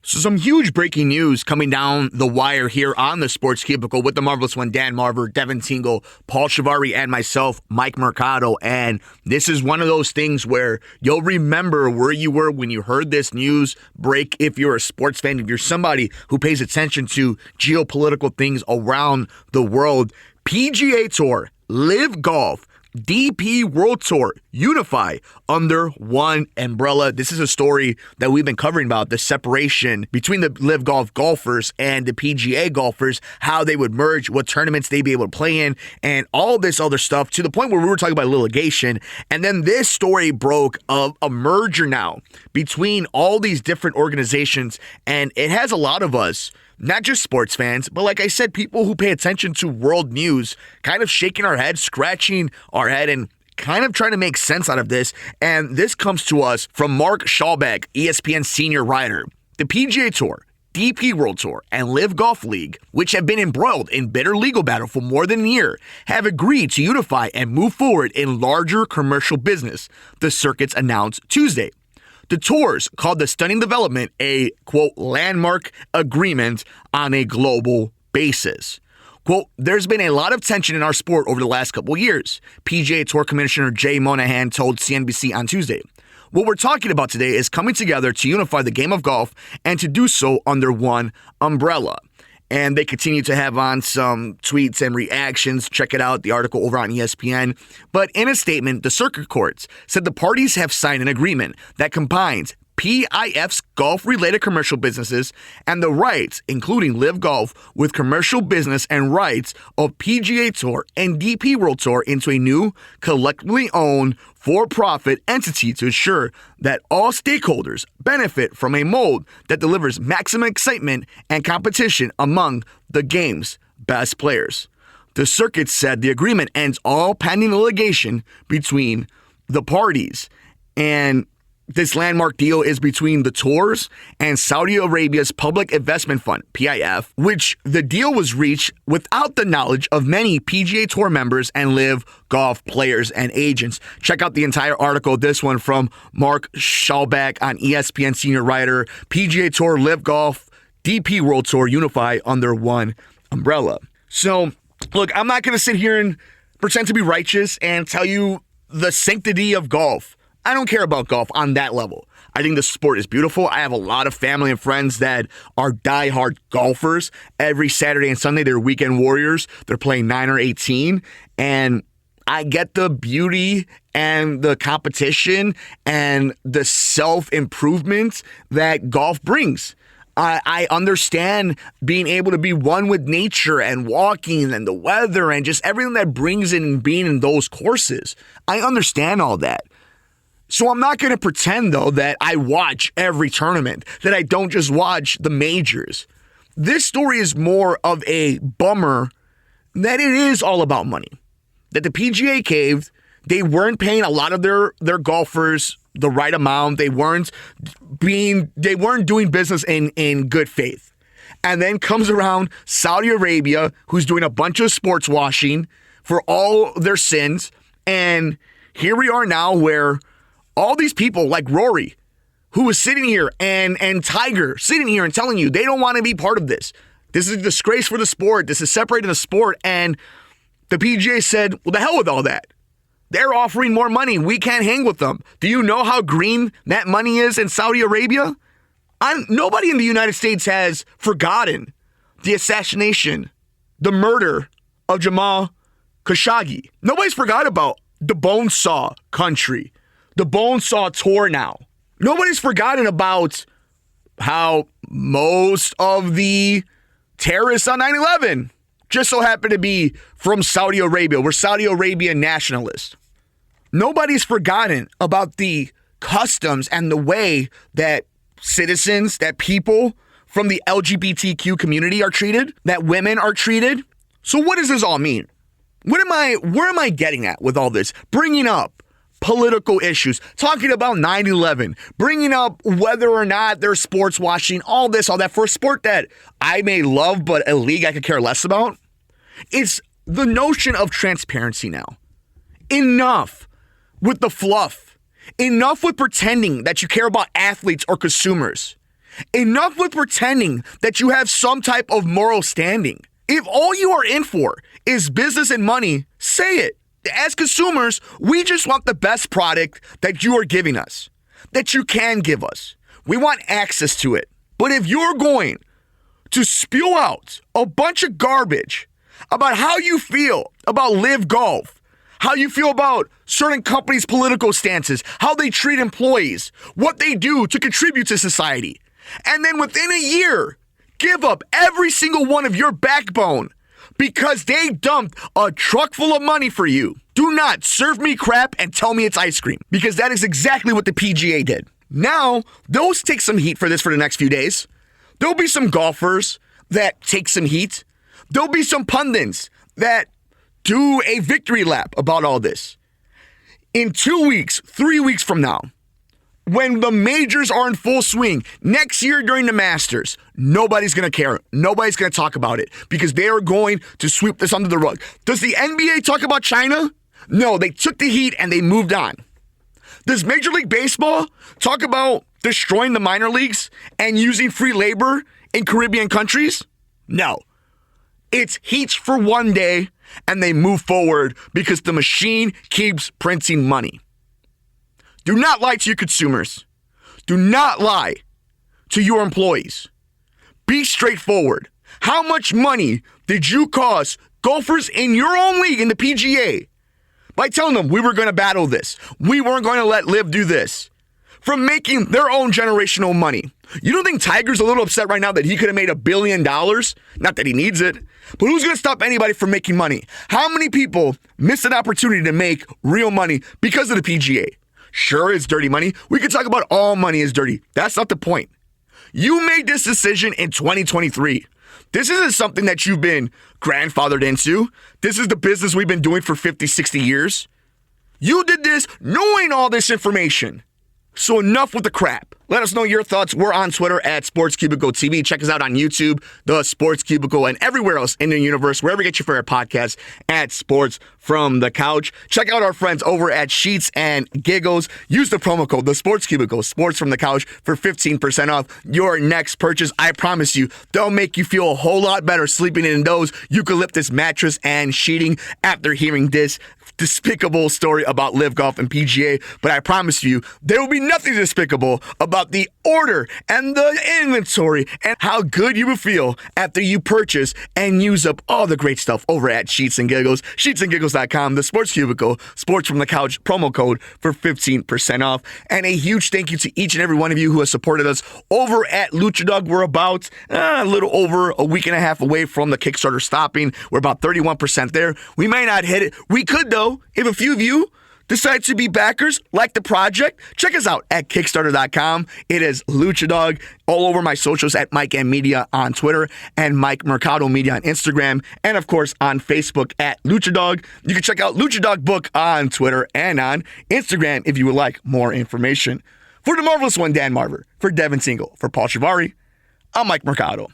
So some huge breaking news coming down the wire here on the Sports Cubicle with the marvelous one, Dan Marver, Devin Tingle, Paul Chivari, and myself, Mike Mercado. And this is one of those things where you'll remember where you were when you heard this news break if you're a sports fan, if you're somebody who pays attention to geopolitical things around the world. PGA Tour, LIV Golf, DP World Tour unify under one umbrella. This is a story that we've been covering about the separation between the LIV Golf golfers and the PGA golfers, how they would merge, what tournaments they'd be able to play in, and all this other stuff to the point where we were talking about litigation. And then this story broke of a merger now between all these different organizations, and it has a lot of us, not just sports fans, but like I said, people who pay attention to world news, kind of shaking our head, scratching our head, and kind of trying to make sense out of this. And this comes to us from Mark Schallbeck, ESPN senior writer. The PGA Tour, DP World Tour, and LIV Golf League, which have been embroiled in bitter legal battle for more than a year, have agreed to unify and move forward in larger commercial business, the circuits announced Tuesday. The tours called the stunning development a, quote, landmark agreement on a global basis. Quote, there's been a lot of tension in our sport over the last couple of years, PGA Tour Commissioner Jay Monahan told CNBC on Tuesday. What we're talking about today is coming together to unify the game of golf and to do so under one umbrella. And they continue to have on some tweets and reactions. Check it out, the article over on ESPN. But in a statement, the circuit courts said the parties have signed an agreement that combines PIF's golf-related commercial businesses and the rights, including LIV Golf, with commercial business and rights of PGA Tour and DP World Tour into a new, collectively owned, for-profit entity to ensure that all stakeholders benefit from a mold that delivers maximum excitement and competition among the game's best players. The circuit said the agreement ends all pending litigation between the parties, and this landmark deal is between the tours and Saudi Arabia's Public Investment Fund, PIF, which the deal was reached without the knowledge of many PGA Tour members and LIV Golf players and agents. Check out the entire article, this one from Mark Schallbeck on ESPN senior writer. PGA Tour, LIV Golf, DP World Tour unify under one umbrella. So, look, I'm not going to sit here and pretend to be righteous and tell you the sanctity of golf. I don't care about golf on that level. I think the sport is beautiful. I have a lot of family and friends that are diehard golfers. Every Saturday and Sunday, they're weekend warriors. They're playing 9 or 18. And I get the beauty and the competition and the self-improvement that golf brings. I understand being able to be one with nature and walking and the weather and just everything that brings in being in those courses. I understand all that. So I'm not going to pretend, though, that I watch every tournament, that I don't just watch the majors. This story is more of a bummer that it is all about money. That the PGA caved. They weren't paying a lot of their golfers the right amount. They weren't doing business in good faith. And then comes around Saudi Arabia, who's doing a bunch of sports washing for all their sins. And here we are now where all these people like Rory, who was sitting here, and Tiger sitting here and telling you they don't want to be part of this. This is a disgrace for the sport. This is separating the sport. And the PGA said, well, the hell with all that. They're offering more money. We can't hang with them. Do you know how green that money is in Saudi Arabia? Nobody in the United States has forgotten the assassination, the murder of Jamal Khashoggi. Nobody's forgot about the bone saw country. The bone saw tour now. Nobody's forgotten about how most of the terrorists on 9/11 just so happen to be from Saudi Arabia. We're Saudi Arabian nationalists. Nobody's forgotten about the customs and the way that citizens, that people from the LGBTQ community are treated, that women are treated. So what does this all mean? Where am I getting at with all this? Bringing up political issues, talking about 9/11, bringing up whether or not there's sports washing, all this, all that, for a sport that I may love, but a league I could care less about. It's the notion of transparency now. Enough with the fluff. Enough with pretending that you care about athletes or consumers. Enough with pretending that you have some type of moral standing. If all you are in for is business and money, say it. As consumers, we just want the best product that you are giving us, that you can give us. We want access to it. But if you're going to spew out a bunch of garbage about how you feel about LIV Golf, how you feel about certain companies' political stances, how they treat employees, what they do to contribute to society, and then within a year, give up every single one of your backbone because they dumped a truck full of money for you. Do not serve me crap and tell me it's ice cream, because that is exactly what the PGA did. Now, those take some heat for this for the next few days. There'll be some golfers that take some heat. There'll be some pundits that do a victory lap about all this. In 2 weeks, 3 weeks from now, when the majors are in full swing, next year during the Masters, nobody's going to care. Nobody's going to talk about it because they are going to sweep this under the rug. Does the NBA talk about China? No, they took the heat and they moved on. Does Major League Baseball talk about destroying the minor leagues and using free labor in Caribbean countries? No. It's heat for one day and they move forward because the machine keeps printing money. Do not lie to your consumers. Do not lie to your employees. Be straightforward. How much money did you cost golfers in your own league in the PGA by telling them we were going to battle this? We weren't going to let LIV do this. From making their own generational money. You don't think Tiger's a little upset right now that he could have made $1 billion? Not that he needs it. But who's going to stop anybody from making money? How many people miss an opportunity to make real money because of the PGA? Sure, it's dirty money. We could talk about all money is dirty. That's not the point. You made this decision in 2023. This isn't something that you've been grandfathered into. This is the business we've been doing for 50, 60 years. You did this knowing all this information. So enough with the crap. Let us know your thoughts. We're on Twitter at Sports Cubicle TV. Check us out on YouTube, the Sports Cubicle, and everywhere else in the universe, wherever you get your favorite podcasts, at Sports from the Couch. Check out our friends over at Sheets and Giggles. Use the promo code, the Sports Cubicle, Sports from the Couch, for 15% off your next purchase. I promise you, they'll make you feel a whole lot better sleeping in those eucalyptus mattress and sheeting after hearing this despicable story about LIV Golf and PGA, but I promise you, there will be nothing despicable about the order and the inventory and how good you will feel after you purchase and use up all the great stuff over at Sheets and Giggles. Sheetsandgiggles.com, the Sports Cubicle, Sports from the Couch, promo code for 15% off. And a huge thank you to each and every one of you who has supported us over at Luchadog. We're about a little over a week and a half away from the Kickstarter stopping. We're about 31% there. We may not hit it. We could, though. If a few of you decide to be backers, like the project, check us out at Kickstarter.com. It is Luchadog all over my socials at Mike M Media on Twitter and Mike Mercado Media on Instagram, and of course on Facebook at Luchadog. You can check out Luchadog Book on Twitter and on Instagram if you would like more information. For the marvelous one, Dan Marver, for Devin Tingle, for Paul Chivari, I'm Mike Mercado.